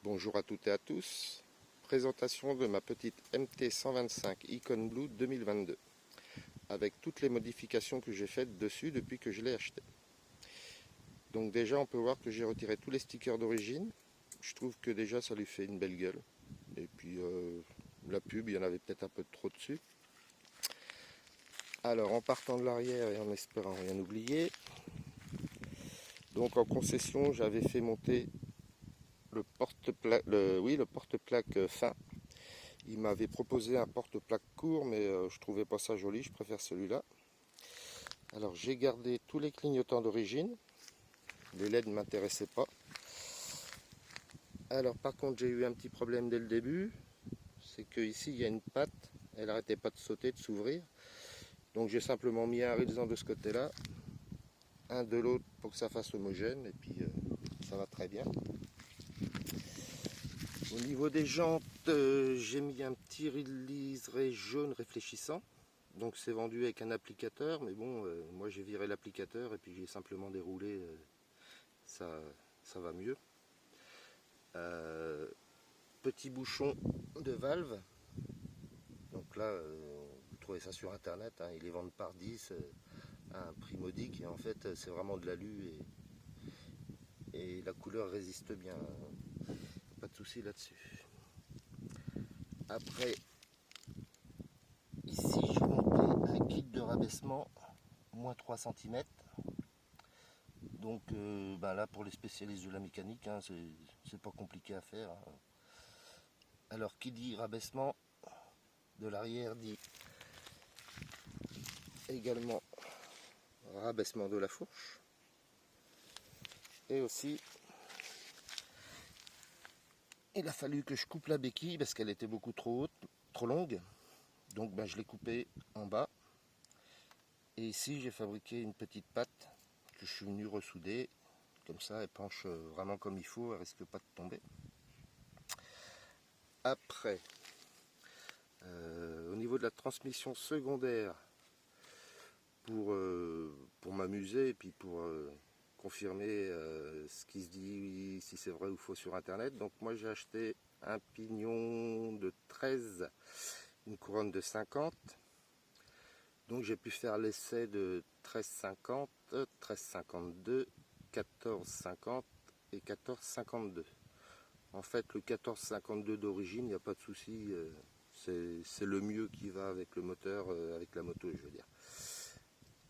Bonjour à toutes et à tous. Présentation de ma petite MT125 Icon Blue 2022 avec toutes les modifications que j'ai faites dessus depuis que je l'ai acheté. Donc déjà on peut voir que j'ai retiré tous les stickers d'origine. Je trouve que déjà ça lui fait une belle gueule. Et puis la pub, il y en avait peut-être un peu trop dessus. Alors en partant de l'arrière et en espérant rien oublier, donc en concession j'avais fait monter le porte-plaque fin. Il m'avait proposé un porte-plaque court, mais je trouvais pas ça joli, je préfère celui-là. Alors j'ai gardé tous les clignotants d'origine, les LED ne m'intéressaient pas. Alors par contre j'ai eu un petit problème dès le début, c'est que ici il y a une patte, elle n'arrêtait pas de sauter, de s'ouvrir. Donc j'ai simplement mis un réalisant de ce côté-là, un de l'autre pour que ça fasse homogène, et puis ça va très bien. Au niveau des jantes, j'ai mis un petit liseré jaune réfléchissant. Donc c'est vendu avec un applicateur, mais bon, moi j'ai viré l'applicateur et puis j'ai simplement déroulé, ça va mieux. Petit bouchon de valve. Donc là, vous trouvez ça sur internet, hein, ils les vendent par 10 à un prix modique et en fait c'est vraiment de l'alu et la couleur résiste bien. Pas de souci là-dessus. Après, ici j'ai monté un kit de rabaissement moins 3 cm. Donc là pour les spécialistes de la mécanique, hein, c'est pas compliqué à faire. Hein. Alors qui dit rabaissement de l'arrière dit également rabaissement de la fourche. Et aussi il a fallu que je coupe la béquille parce qu'elle était beaucoup trop haute, trop longue. Donc je l'ai coupée en bas. Et ici j'ai fabriqué une petite patte que je suis venu ressouder. Comme ça elle penche vraiment comme il faut, elle risque pas de tomber. Après, au niveau de la transmission secondaire, pour m'amuser et puis pour confirmer ce qui se dit, si c'est vrai ou faux sur internet. Donc moi j'ai acheté un pignon de 13, une couronne de 50. Donc j'ai pu faire l'essai de 13,50, 13,52, 14,50 et 14,52. En fait le 14,52 d'origine, il n'y a pas de souci, c'est le mieux qui va avec le moteur, avec la moto je veux dire.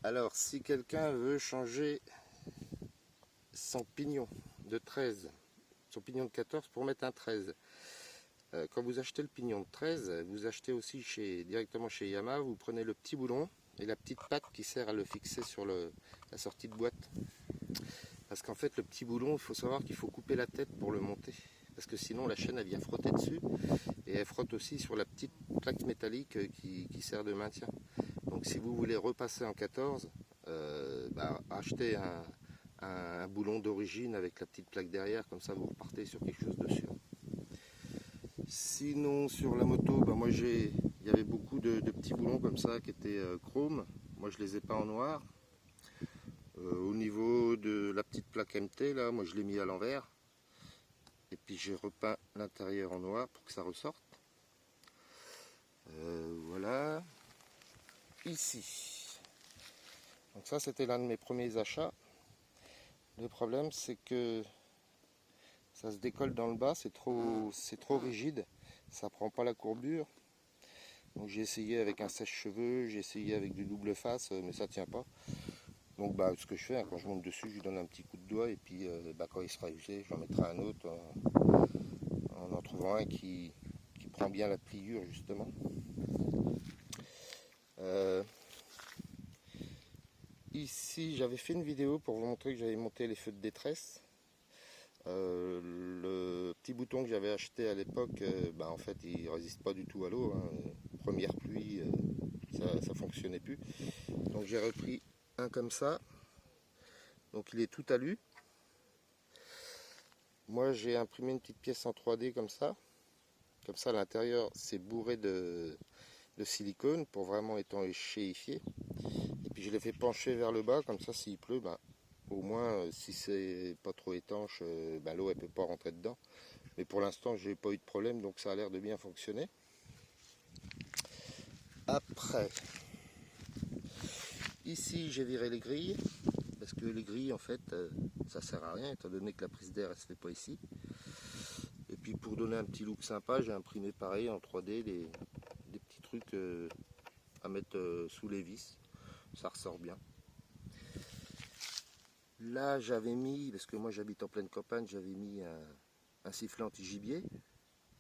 Alors si quelqu'un veut changer son pignon de 13, son pignon de 14 pour mettre un 13, quand vous achetez le pignon de 13, vous achetez aussi directement chez Yamaha, vous prenez le petit boulon et la petite patte qui sert à le fixer sur la sortie de boîte. Parce qu'en fait le petit boulon, il faut savoir qu'il faut couper la tête pour le monter. Parce que sinon la chaîne elle vient frotter dessus et elle frotte aussi sur la petite plaque métallique qui sert de maintien. Donc si vous voulez repasser en 14, achetez un boulon d'origine avec la petite plaque derrière, comme ça vous repartez sur quelque chose de sûr. Sinon sur la moto, moi il y avait beaucoup de petits boulons comme ça qui étaient chrome. Moi je les ai pas en noir. Au niveau de la petite plaque MT là, moi je l'ai mis à l'envers. Et puis j'ai repeint l'intérieur en noir pour que ça ressorte. Voilà. Ici. Donc ça c'était l'un de mes premiers achats. Le problème c'est que ça se décolle dans le bas, c'est trop rigide, ça prend pas la courbure. Donc j'ai essayé avec un sèche-cheveux, j'ai essayé avec du double face, mais ça tient pas. Donc ce que je fais, quand je monte dessus, je lui donne un petit coup de doigt et puis quand il sera usé, j'en mettrai un autre en trouvant un qui prend bien la pliure justement. Ici j'avais fait une vidéo pour vous montrer que j'avais monté les feux de détresse. Le petit bouton que j'avais acheté à l'époque, en fait il résiste pas du tout à l'eau, hein. Première pluie, ça fonctionnait plus. Donc j'ai repris un comme ça, donc il est tout alu. Moi j'ai imprimé une petite pièce en 3D comme ça à l'intérieur c'est bourré de silicone pour vraiment étanchéifier. Et puis je l'ai fait pencher vers le bas, comme ça s'il pleut, Au moins, si c'est pas trop étanche, l'eau elle peut pas rentrer dedans. Mais pour l'instant, j'ai pas eu de problème, donc ça a l'air de bien fonctionner. Après, ici j'ai viré les grilles, parce que les grilles en fait, ça sert à rien, étant donné que la prise d'air elle se fait pas ici. Et puis pour donner un petit look sympa, j'ai imprimé pareil en 3D des petits trucs à mettre sous les vis, ça ressort bien. Là j'avais mis, parce que moi j'habite en pleine campagne, j'avais mis un sifflet anti-gibier.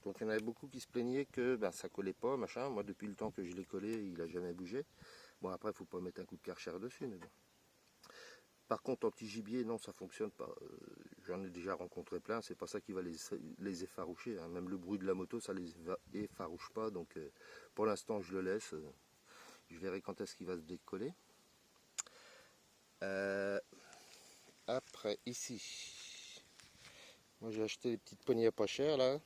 Donc il y en avait beaucoup qui se plaignaient que ça collait pas, machin. Moi depuis le temps que je l'ai collé, il a jamais bougé. Bon après il faut pas mettre un coup de Karcher dessus, mais bon. Par contre anti-gibier, non ça fonctionne pas. J'en ai déjà rencontré plein, c'est pas ça qui va les effaroucher. Hein. Même le bruit de la moto ça les effarouche pas. Donc pour l'instant je le laisse. Je verrai quand est-ce qu'il va se décoller. Après ici, moi j'ai acheté des petites poignées à pas cher là.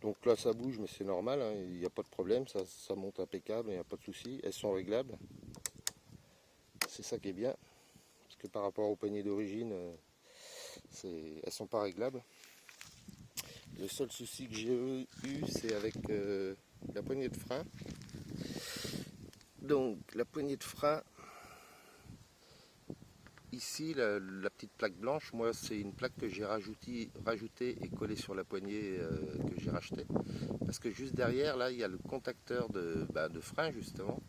Donc là ça bouge mais c'est normal, hein, il n'y a pas de problème, ça monte impeccable, il n'y a pas de souci, elles sont réglables. C'est ça qui est bien, parce que par rapport aux poignées d'origine, elles sont pas réglables. Le seul souci que j'ai eu c'est avec la poignée de frein. Donc la poignée de frein, ici la petite plaque blanche, moi c'est une plaque que j'ai rajoutée et collée sur la poignée que j'ai rachetée. Parce que juste derrière, là, il y a le contacteur de frein, justement.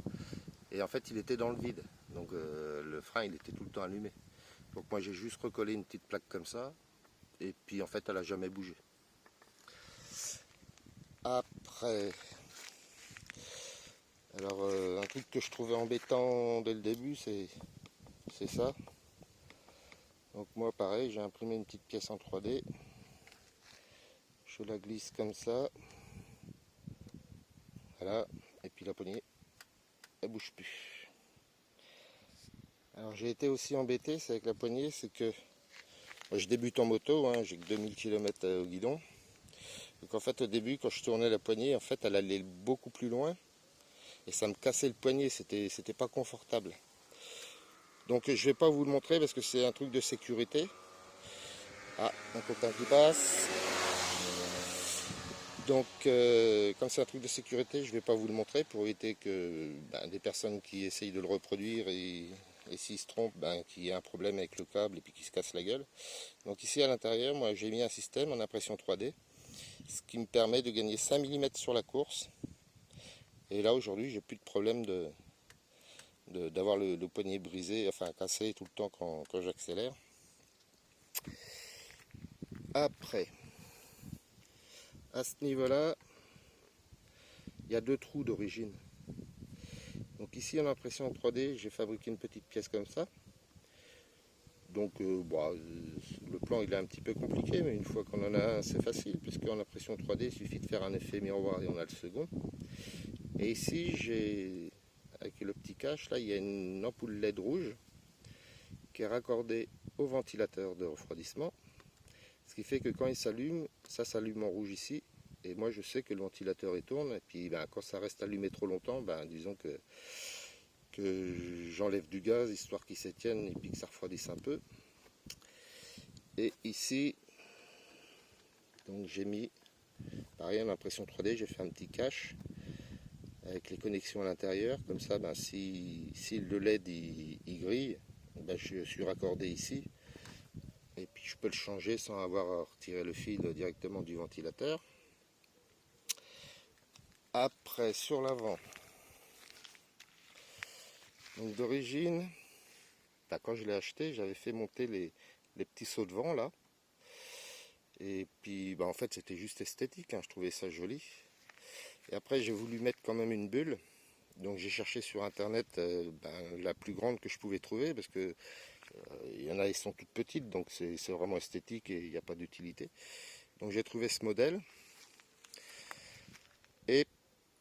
Et en fait, il était dans le vide. Donc le frein, il était tout le temps allumé. Donc moi, j'ai juste recollé une petite plaque comme ça. Et puis, en fait, elle n'a jamais bougé. Après, alors, un truc que je trouvais embêtant dès le début, c'est ça. Donc moi, pareil, j'ai imprimé une petite pièce en 3D. Je la glisse comme ça. Voilà. Et puis la poignée, elle bouge plus. Alors j'ai été aussi embêté, c'est avec la poignée, c'est que moi, je débute en moto, hein, j'ai que 2000 km au guidon. Donc en fait au début quand je tournais la poignée, en fait elle allait beaucoup plus loin et ça me cassait le poignet, c'était pas confortable. Donc je vais pas vous le montrer parce que c'est un truc de sécurité. Ah, un copain qui passe. Donc comme c'est un truc de sécurité, je vais pas vous le montrer pour éviter que des personnes qui essayent de le reproduire et s'ils se trompent, qu'il y ait un problème avec le câble et puis qu'ils se cassent la gueule. Donc ici à l'intérieur, moi j'ai mis un système en impression 3D, ce qui me permet de gagner 5 mm sur la course. Et là aujourd'hui, j'ai plus de problème d'avoir le poignet brisé, enfin cassé tout le temps quand j'accélère. Après, à ce niveau-là, il y a deux trous d'origine. Donc ici en impression 3D, j'ai fabriqué une petite pièce comme ça. Donc le plan il est un petit peu compliqué, mais une fois qu'on en a un, c'est facile, puisqu'en impression 3D, il suffit de faire un effet miroir et on a le second. Et ici, j'ai, avec le petit cache, là, il y a une ampoule LED rouge qui est raccordée au ventilateur de refroidissement. Ce qui fait que quand il s'allume, ça s'allume en rouge ici. Et moi, je sais que le ventilateur il tourne. Et puis, quand ça reste allumé trop longtemps, disons que j'enlève du gaz, histoire qu'il s'étienne et puis que ça refroidisse un peu. Et ici, donc j'ai mis, pareil, en impression 3D, j'ai fait un petit cache avec les connexions à l'intérieur. Comme ça, si le LED il grille, je suis raccordé ici. Et puis je peux le changer sans avoir à retirer le fil directement du ventilateur. Après, sur l'avant, donc d'origine, quand je l'ai acheté, j'avais fait monter les petits sauts de vent là. Et puis en fait c'était juste esthétique, hein, je trouvais ça joli. Et après j'ai voulu mettre quand même une bulle. Donc j'ai cherché sur internet la plus grande que je pouvais trouver, parce que il y en a, ils sont toutes petites, donc c'est vraiment esthétique et il n'y a pas d'utilité. Donc j'ai trouvé ce modèle. Et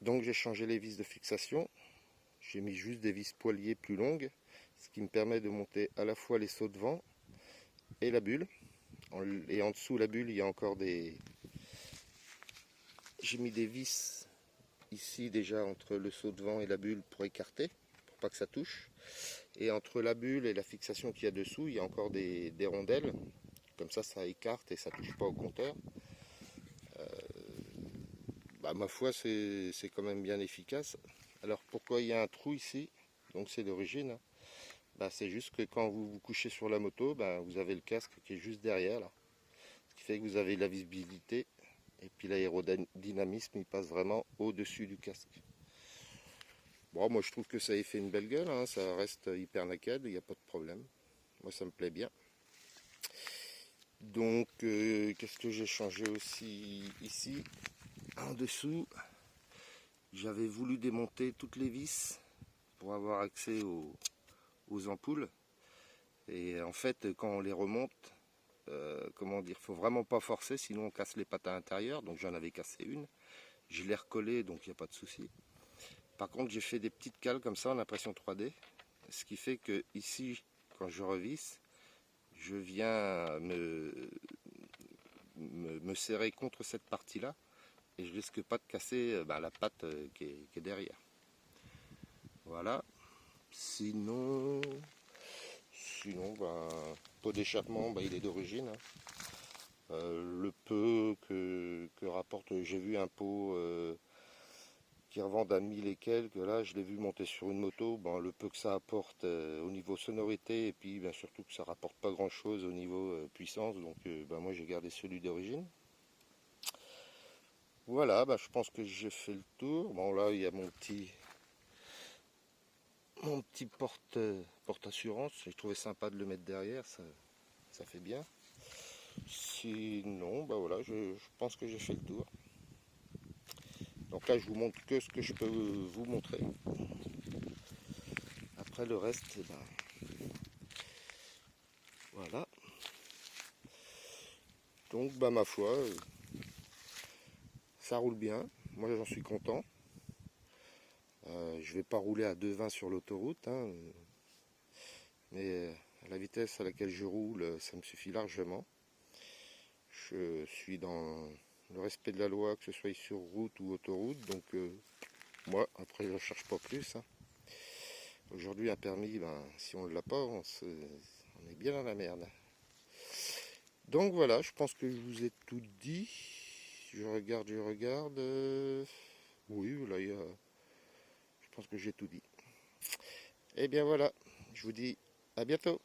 donc j'ai changé les vis de fixation. J'ai mis juste des vis poiliers plus longues, ce qui me permet de monter à la fois les sauts de vent et la bulle. Et en dessous la bulle, il y a encore des... J'ai mis des vis ici déjà entre le saut de vent et la bulle pour écarter, pour pas que ça touche. Et entre la bulle et la fixation qu'il y a dessous, il y a encore des rondelles. Comme ça écarte et ça touche pas au compteur. Bah, ma foi, c'est quand même bien efficace. Alors pourquoi il y a un trou ici? Donc c'est d'origine, hein. Bah, c'est juste que quand vous vous couchez sur la moto, bah, vous avez le casque qui est juste derrière là. Ce qui fait que vous avez la visibilité et puis l'aérodynamisme il passe vraiment au-dessus du casque. Bon, moi je trouve que ça y fait une belle gueule, hein. Ça reste hyper naked, il n'y a pas de problème. Moi ça me plaît bien. Donc qu'est-ce que j'ai changé aussi ici? En dessous, j'avais voulu démonter toutes les vis pour avoir accès aux ampoules. Et en fait, quand on les remonte, comment dire, faut vraiment pas forcer, sinon on casse les pattes à l'intérieur. Donc j'en avais cassé une. Je l'ai recollé, donc il n'y a pas de souci. Par contre, j'ai fait des petites cales comme ça en impression 3D. Ce qui fait que ici, quand je revisse, je viens me serrer contre cette partie-là. Et je risque pas de casser la patte qui est derrière. Voilà. Sinon, pot d'échappement, il est d'origine, hein. Le peu que rapporte, j'ai vu un pot qui revendent à 1000 et quelques, là je l'ai vu monter sur une moto. Bon, le peu que ça apporte au niveau sonorité, et puis surtout que ça rapporte pas grand chose au niveau puissance, donc moi j'ai gardé celui d'origine. Voilà, je pense que j'ai fait le tour. Bon, là il y a mon petit porte-assurance. J'ai trouvé sympa de le mettre derrière, ça fait bien. Sinon, voilà, je pense que j'ai fait le tour. Donc là, je vous montre que ce que je peux vous montrer. Après le reste, voilà. Donc, ma foi, ça roule bien. Moi, j'en suis content. Je vais pas rouler à 2,20 sur l'autoroute, hein, mais à la vitesse à laquelle je roule, ça me suffit largement. Je suis dans le respect de la loi, que ce soit sur route ou autoroute, donc moi, après, je ne cherche pas plus, hein. Aujourd'hui, un permis, si on ne l'a pas, on est bien dans la merde. Donc voilà, je pense que je vous ai tout dit. Je regarde. Oui, là, je pense que j'ai tout dit. Et bien voilà, je vous dis à bientôt.